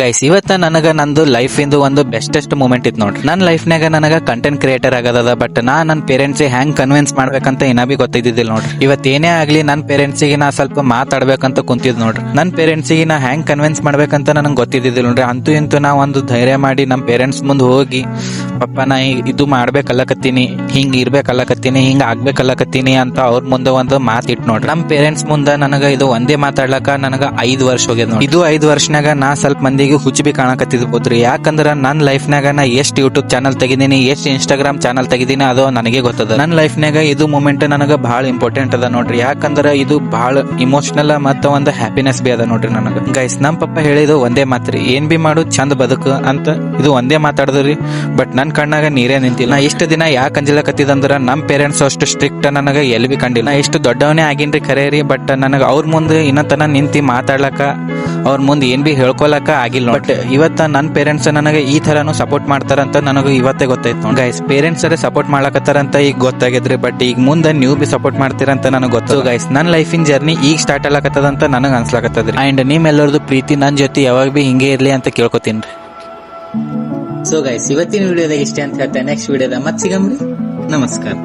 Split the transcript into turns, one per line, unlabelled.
Guys ಇವತ್ತ ನನಗ ನಂದು ಲೈಫ್ ಇಂದು ಒಂದು ಬೆಸ್ಟೆಸ್ಟ್ ಮೂಮೆಂಟ್ ಇತ್ತು ನೋಡ್ರಿ. ನನ್ನ ಲೈಫ್ನಾಗ ನನಗ ಕಂಟೆಂಟ್ ಕ್ರಿಯೇಟರ್ ಆಗದ, ಬಟ್ ನನ್ನ ಪೇರೆಂಟ್ಸ್ ಹೆಂಗ್ ಕನ್ವಿನ್ಸ್ ಮಾಡ್ಬೇಕಂತ ಇನ್ನ ಬಿ ಗೊತ್ತಿದ್ದಿಲ್ಲ ನೋಡ್ರಿ. ಇವತ್ ಏನೇ ಆಗ್ಲಿ ನನ್ನ ಪೇರೆಂಟ್ಸಿಗೆ ನಾ ಸ್ವಲ್ಪ ಮಾತಾಡ್ಬೇಕಂತ ಕುಂತಿದ್ ನೋಡ್ರಿ. ನನ್ನ ಪೇರೆಂಟ್ಸಿಗೆ ನಾ ಹೆಂಗ್ ಕನ್ವಿನ್ಸ್ ಮಾಡ್ಬೇಕಂತ ನನಗೆ ಗೊತ್ತಿದ್ದಿಲ್ಲ ನೋಡ್ರಿ. ಅಂತೂ ಇಂತೂ ನಾ ಒಂದು ಧೈರ್ಯ ಮಾಡಿ ನಮ್ಮ ಪೇರೆಂಟ್ಸ್ ಮುಂದೆ ಹೋಗಿ, ಪಪ್ಪ ನಾ ಇದು ಮಾಡ್ಬೇಕಲ್ಲಕತ್ತೀನಿ, ಹಿಂಗ್ ಇರ್ಬೇಕಲ್ಲಕತ್ತೀನಿ, ಹಿಂಗ್ ಆಗ್ಬೇಕಲ್ಲಕತ್ತೀನಿ ಅಂತ ಅವ್ರ ಮುಂದೆ ಒಂದು ಮಾತು ಇಟ್ಟು ನೋಡ್ರಿ. ನಮ್ಮ ಪೇರೆಂಟ್ಸ್ ಮುಂದೆ ನನಗ ಇದು ಒಂದೇ ಮಾತಾಡ್ಲಕ್ಕ ನನಗ 5 ವರ್ಷ ಹೋಗ್ಯದ ನೋಡಿ. ಇದು 5 ವರ್ಷನಾಗ ನಾ ಸ್ವಲ್ಪ ಮಂದಿಗೆ ಹುಚ್ಚಿ ಬಿ ಕಾಣಕತ್ತಿದ್ಬೋದ್ರಿ. ಯಾಕಂದ್ರ ನನ್ನ ಲೈಫ್ನಾಗ ನಾ ಎಷ್ಟು ಯೂಟ್ಯೂಬ್ ಚಾನಲ್ ತೆಗಿದೀನಿ, ಎಷ್ಟು ಇನ್ಸ್ಟಾಗ್ರಾಮ್ ಚಾನಲ್ ತೆಗಿದೀನಿ ಅದು ನನಗೆ ಗೊತ್ತದ. ನನ್ನ ಲೈಫ್ನಾಗ ಇದು ಮೂಮೆಂಟ್ ನನಗ ಬಹಳ ಇಂಪಾರ್ಟೆಂಟ್ ಅದ ನೋಡ್ರಿ. ಯಾಕಂದ್ರ ಇದು ಬಹಳ ಇಮೋಷನಲ್ ಮತ್ತ ಒಂದು ಹ್ಯಾಪಿನೆಸ್ ಬಿ ಅದ ನೋಡ್ರಿ ನನಗ. ಗೈಸ್ ನಮ್ಮ ಪಪ್ಪ ಹೇಳಿದು ಒಂದೇ ಮಾತ್ರಿ, ಏನ್ ಬಿ ಮಾಡು ಚಂದ ಬದುಕು ಅಂತ ಇದು ಒಂದೇ ಮಾತಾಡಿದ್ರಿ. ಬಟ್ ನನ್ನ ಕಣ್ಣಾಗ ನೀರೇ ನಿಂತಿಲ್ಲ. ನಾ ಇಷ್ಟು ದಿನ ಯಾಕೆ ಅಂಜಿಲಕತ್ತಿದಂದ್ರ ನಮ್ಮ ಪೇರೆಂಟ್ಸ್ ಅಷ್ಟು ಸ್ಟ್ರಿಕ್ಟ್ ನನಗ ಎಲ್ಲಿ ಬಿ ಕಂಡಿಲ್ಲ. ನಾ ಇಷ್ಟು ದೊಡ್ಡವನೇ ಆಗಿನ್ರಿ ಖರೆ ರೀ, ಬಟ್ ನನಗ ಅವ್ರ ಮುಂದೆ ಇನ್ನತನ ನಿಂತಿ ಮಾತಾಡ್ಲಕ್ಕ, ಅವ್ರ ಮುಂದೆ ಏನ್ ಬಿ ಹೇಳ್ಕೊಳಕ ಆಗಿಲ್ಲ. ಬಟ್ ಇವತ್ತ ನನ್ನ ಪೇರೆಂಟ್ಸ್ ನನಗೆ ಈ ತರಾನು ಸಪೋರ್ಟ್ ಮಾಡ್ತಾರಂತ ನನಗೂ ಇವತ್ತೇ ಗೊತ್ತಾಯ್ತು. ಗೈಸ್ ಪೇರೆಂಟ್ಸ್ ಸಪೋರ್ಟ್ ಮಾಡ್ಲಕತ್ತಾರಂತ ಈಗ ಗೊತ್ತಾಗಿದ್ರಿ, ಬಟ್ ಈಗ ಮುಂದೆ ನೀವು ಬಿ ಸಪೋರ್ಟ್ ಮಾಡ್ತೀರಂತ ನನಗೆ ಗೊತ್ತು. ಗೈಸ್ ನನ್ನ ಲೈಫಿನ ಜರ್ನಿ ಈಗ ಸ್ಟಾರ್ಟ್ ಆಗ್ಲಕತ್ತದಂತ ನನಗೆ ಅನ್ಸ್ಲಕತ್ತದ್ರಿ. ಅಂಡ್ ನಿಮ್ಮೆಲ್ಲರದು ಪ್ರೀತಿ ನನ್ನ ಜೊತೆ ಯಾವಾಗ ಬಿ ಹಿಂಗೆ ಇರ್ಲಿ ಅಂತ ಕೇಳ್ಕೊತೀನಿ. ಸೊ ಗೈಸ್ ಇವತ್ತಿನ ವಿಡಿಯೋದಾಗ ಇಷ್ಟೇ ಅಂತ ಹೇಳ್ತೇನೆ. ನೆಕ್ಸ್ಟ್ ವಿಡಿಯೋದಾಗ ಮತ್ತೆ ಸಿಗಮ್ರಿ. ನಮಸ್ಕಾರ.